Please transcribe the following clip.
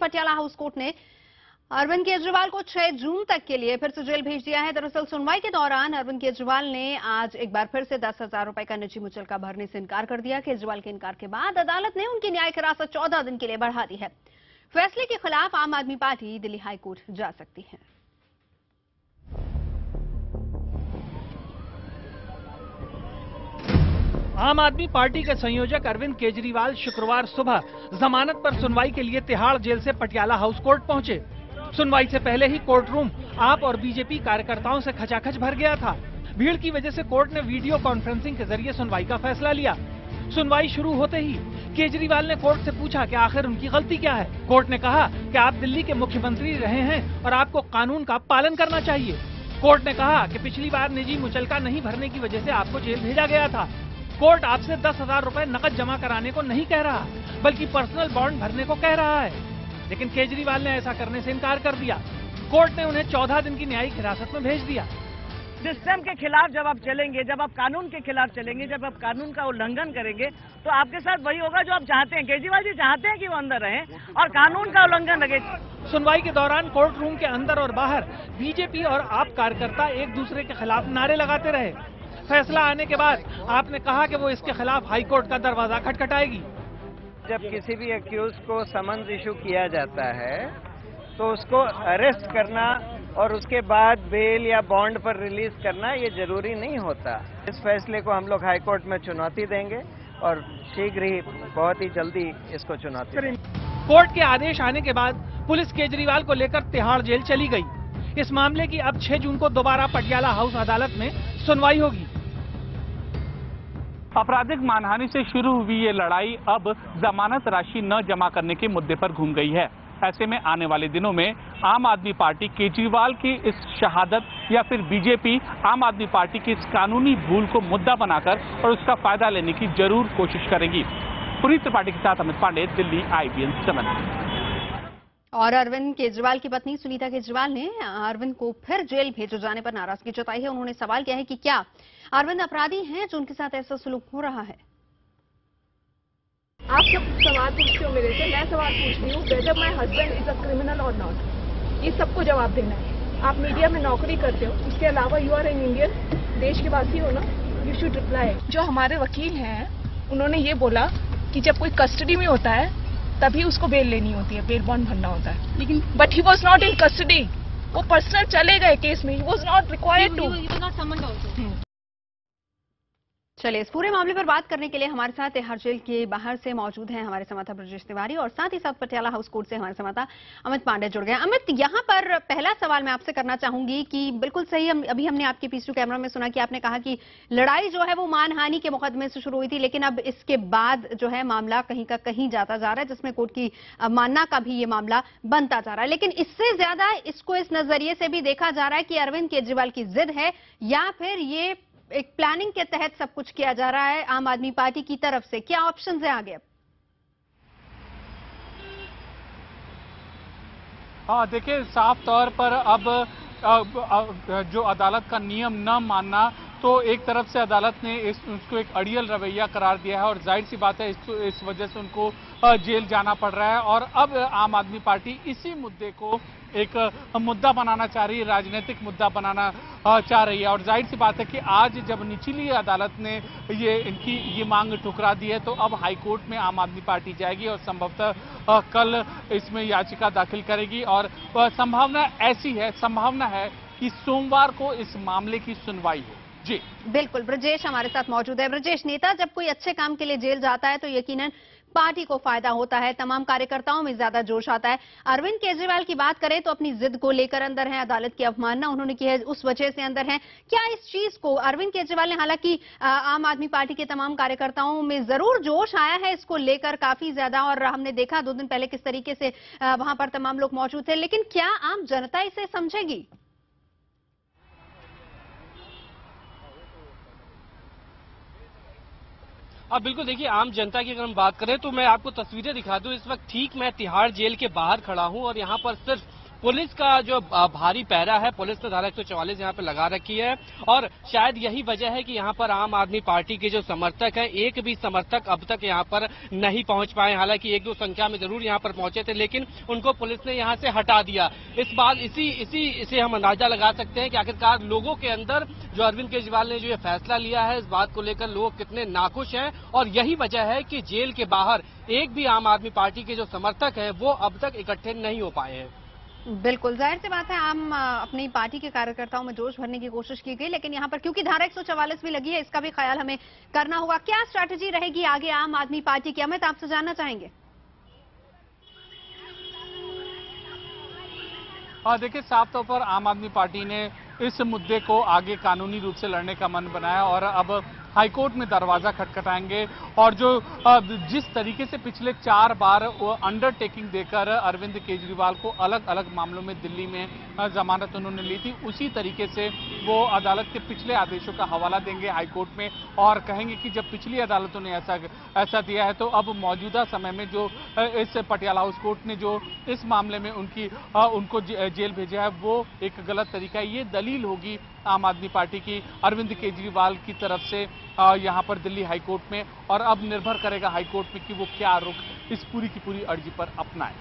Patiala house court ने अरविंद केजरीवाल को 6 जून तक के लिए फिर से जेल भेज दिया है। दरअसल सुनवाई के दौरान अरविंद केजरीवाल ने आज एक बार फिर से 10,000 रुपए का निजी मुचलका भरने से इनकार कर दिया। केजरीवाल के इनकार के बाद अदालत ने उनकी न्यायिक हिरासत 14 दिन के लिए बढ़ा दी है। फैसले के खिलाफ आम आदमी पार्टी दिल्ली हाईकोर्ट जा सकती है। आम आदमी पार्टी के संयोजक अरविंद केजरीवाल शुक्रवार सुबह जमानत पर सुनवाई के लिए तिहाड़ जेल से पटियाला हाउस कोर्ट पहुंचे। सुनवाई से पहले ही कोर्ट रूम आप और बीजेपी कार्यकर्ताओं से खचाखच भर गया था। भीड़ की वजह से कोर्ट ने वीडियो कॉन्फ्रेंसिंग के जरिए सुनवाई का फैसला लिया। सुनवाई शुरू होते ही केजरीवाल ने कोर्ट से पूछा कि आखिर उनकी गलती क्या है। कोर्ट ने कहा कि आप दिल्ली के मुख्यमंत्री रहे हैं और आपको कानून का पालन करना चाहिए। कोर्ट ने कहा कि पिछली बार निजी मुचलका नहीं भरने की वजह से आपको जेल भेजा गया था। कोर्ट आपसे 10,000 रुपए नकद जमा कराने को नहीं कह रहा, बल्कि पर्सनल बॉन्ड भरने को कह रहा है। लेकिन केजरीवाल ने ऐसा करने से इनकार कर दिया। कोर्ट ने उन्हें 14 दिन की न्यायिक हिरासत में भेज दिया। सिस्टम के खिलाफ जब आप चलेंगे, जब आप कानून के खिलाफ चलेंगे, जब आप कानून का उल्लंघन करेंगे, तो आपके साथ वही होगा जो आप चाहते हैं। केजरीवाल जी चाहते हैं कि वो अंदर रहें और कानून का उल्लंघन लगे। सुनवाई के दौरान कोर्ट रूम के अंदर और बाहर बीजेपी और आप कार्यकर्ता एक दूसरे के खिलाफ नारे लगाते रहे। फैसला आने के बाद आपने कहा कि वो इसके खिलाफ हाईकोर्ट का दरवाजा खटखटाएगी। जब किसी भी एक्यूज को समन्स इशू किया जाता है तो उसको अरेस्ट करना और उसके बाद बेल या बॉन्ड पर रिलीज करना ये जरूरी नहीं होता। इस फैसले को हम लोग हाईकोर्ट में चुनौती देंगे और शीघ्र ही बहुत ही जल्दी इसको चुनौती देंगे। कोर्ट के आदेश आने के बाद पुलिस केजरीवाल को लेकर तिहाड़ जेल चली गई। इस मामले की अब 6 जून को दोबारा पटियाला हाउस अदालत में सुनवाई होगी। आपराधिक मानहानि से शुरू हुई ये लड़ाई अब जमानत राशि न जमा करने के मुद्दे पर घूम गई है। ऐसे में आने वाले दिनों में आम आदमी पार्टी केजरीवाल की इस शहादत या फिर बीजेपी आम आदमी पार्टी की इस कानूनी भूल को मुद्दा बनाकर और उसका फायदा लेने की जरूर कोशिश करेगी। पुनीत त्रिपाठी के साथ अमित पांडे, दिल्ली, IBN 7। और अरविंद केजरीवाल की पत्नी सुनीता केजरीवाल ने अरविंद को फिर जेल भेजे जाने पर नाराजगी जताई है। उन्होंने सवाल किया है कि क्या अरविंद अपराधी हैं जो उनके साथ ऐसा सलूक हो रहा है। आप सब सवाल पूछते हो मेरे से, मैं सवाल पूछ रही हूँ whether my husband is a criminal और नॉट। ये सबको जवाब देना है। आप मीडिया में नौकरी करते हो, इसके अलावा यू आर एन इंडियन, देश के वासी हो ना, यू शुड रिप्लाई। जो हमारे वकील हैं उन्होंने ये बोला कि जब कोई कस्टडी में होता है तभी उसको बेल लेनी होती है, बेल बॉन्ड भरना होता है। लेकिन but he was not in custody, वो पर्सनल चले गए केस में, he was not required to. चलिए, इस पूरे मामले पर बात करने के लिए हमारे साथ तिहाड़ जेल के बाहर से मौजूद हैं हमारे संवाददाता ब्रजेश तिवारी और साथ ही साथ पटियाला हाउस कोर्ट से हमारे संवाददाता अमित पांडे जुड़ गए। अमित, यहाँ पर पहला सवाल मैं आपसे करना चाहूंगी कि बिल्कुल सही, अभी हमने आपके पीछे कैमरा में सुना कि आपने कहा कि लड़ाई जो है वो मानहानि के मुकदमे से शुरू हुई थी, लेकिन अब इसके बाद जो है मामला कहीं का कहीं जाता जा रहा है, जिसमें कोर्ट की मानना का भी ये मामला बनता जा रहा है। लेकिन इससे ज्यादा इसको इस नजरिए से भी देखा जा रहा है कि अरविंद केजरीवाल की जिद है या फिर ये एक प्लानिंग के तहत सब कुछ किया जा रहा है आम आदमी पार्टी की तरफ से। क्या ऑप्शंस है आगे? हाँ, देखिए, साफ तौर पर अब जो अदालत का नियम न मानना, तो एक तरफ से अदालत ने उसको एक अड़ियल रवैया करार दिया है और जाहिर सी बात है इस वजह से उनको जेल जाना पड़ रहा है। और अब आम आदमी पार्टी इसी मुद्दे को एक मुद्दा बनाना चाह रही है, राजनीतिक मुद्दा बनाना चाह रही है। और जाहिर सी बात है कि आज जब निचली अदालत ने इनकी ये मांग ठुकरा दी है तो अब हाईकोर्ट में आम आदमी पार्टी जाएगी और संभवतः कल इसमें याचिका दाखिल करेगी। और संभावना है कि सोमवार को इस मामले की सुनवाई हो। जी बिल्कुल, ब्रजेश हमारे साथ मौजूद है। ब्रजेश, नेता जब कोई अच्छे काम के लिए जेल जाता है तो यकीनन पार्टी को फायदा होता है, तमाम कार्यकर्ताओं में ज्यादा जोश आता है। अरविंद केजरीवाल की बात करें तो अपनी जिद को लेकर अंदर है, अदालत की अवमानना उन्होंने की है, उस वजह से अंदर है। क्या इस चीज को अरविंद केजरीवाल ने, हालांकि आम आदमी पार्टी के तमाम कार्यकर्ताओं में जरूर जोश आया है इसको लेकर काफी ज्यादा, और हमने देखा 2 दिन पहले किस तरीके से वहां पर तमाम लोग मौजूद थे, लेकिन क्या आम जनता इसे समझेगी? अब बिल्कुल देखिए, आम जनता की अगर हम बात करें तो मैं आपको तस्वीरें दिखा दूं। इस वक्त ठीक मैं तिहाड़ जेल के बाहर खड़ा हूं और यहाँ पर सिर्फ पुलिस का जो भारी पहरा है, पुलिस ने धारा 144 यहाँ पे लगा रखी है और शायद यही वजह है कि यहाँ पर आम आदमी पार्टी के जो समर्थक हैं, एक भी समर्थक अब तक यहाँ पर नहीं पहुंच पाए। हालांकि एक दो संख्या में जरूर यहाँ पर पहुंचे थे, लेकिन उनको पुलिस ने यहाँ से हटा दिया। इसे हम अंदाजा लगा सकते हैं कि आखिरकार लोगों के अंदर जो अरविंद केजरीवाल ने जो ये फैसला लिया है, इस बात को लेकर लोग कितने नाखुश हैं और यही वजह है कि जेल के बाहर एक भी आम आदमी पार्टी के जो समर्थक हैं वो अब तक इकट्ठे नहीं हो पाए हैं। बिल्कुल, जाहिर सी बात है, आम अपनी पार्टी के कार्यकर्ताओं में जोश भरने की कोशिश की गई, लेकिन यहाँ पर क्योंकि धारा 144 भी लगी है, इसका भी ख्याल हमें करना होगा। क्या स्ट्रैटेजी रहेगी आगे आम आदमी पार्टी की? अमित, आपसे जानना चाहेंगे। देखिए, साफ तौर पर आम आदमी पार्टी ने इस मुद्दे को आगे कानूनी रूप से लड़ने का मन बनाया और अब हाईकोर्ट में दरवाजा खटखटाएंगे और जो जिस तरीके से पिछले 4 बार अंडरटेकिंग देकर अरविंद केजरीवाल को अलग अलग मामलों में दिल्ली में जमानत उन्होंने ली थी, उसी तरीके से वो अदालत के पिछले आदेशों का हवाला देंगे हाईकोर्ट में और कहेंगे कि जब पिछली अदालतों ने ऐसा दिया है तो अब मौजूदा समय में जो इस पटियाला हाउस कोर्ट ने जो इस मामले में उनको जेल भेजा है वो एक गलत तरीका है। ये दलील होगी आम आदमी पार्टी की अरविंद केजरीवाल की तरफ से यहां पर दिल्ली हाईकोर्ट में, और अब निर्भर करेगा हाईकोर्ट में कि वो क्या रुख इस पूरी की पूरी अर्जी पर अपनाए।